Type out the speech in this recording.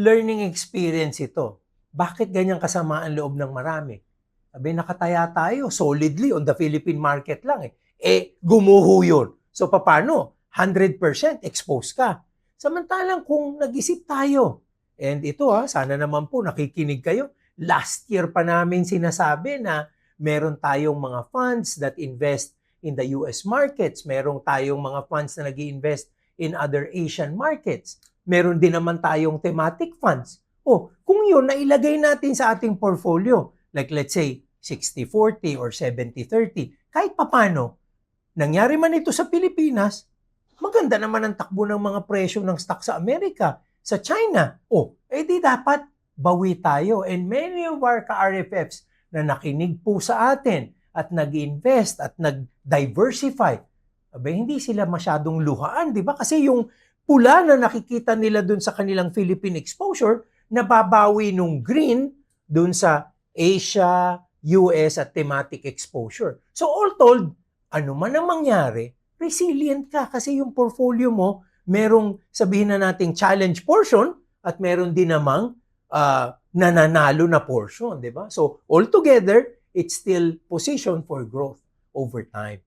learning experience ito. Bakit ganyan kasama ang loob ng marami? Sabi, nakataya tayo solidly on the Philippine market lang eh. Gumuho yun. So, paano? 100% exposed ka. Samantalang kung nag-isip tayo, and ito sana naman po nakikinig kayo, last year pa namin sinasabi na meron tayong mga funds that invest in the US markets, meron tayong mga funds na nag-invest in other Asian markets, meron din naman tayong thematic funds. Kung yun, nailagay natin sa ating portfolio, like let's say 60-40 or 70-30, kahit papano, nangyari man ito sa Pilipinas, maganda naman ang takbo ng mga presyo ng stock sa Amerika, sa China. Di dapat bawi tayo. And many of our ka-RFFs na nakinig po sa atin at nag-invest at nag-diversify, hindi sila masyadong luhaan, di ba? Kasi yung pula na nakikita nila dun sa kanilang Philippine exposure, nababawi nung green dun sa Asia, US at thematic exposure. So all told, ano man ang mangyari, resilient ka kasi yung portfolio mo, merong sabihin na nating challenge portion at meron din namang nananalo na portion, di ba? So altogether, it's still positioned for growth over time.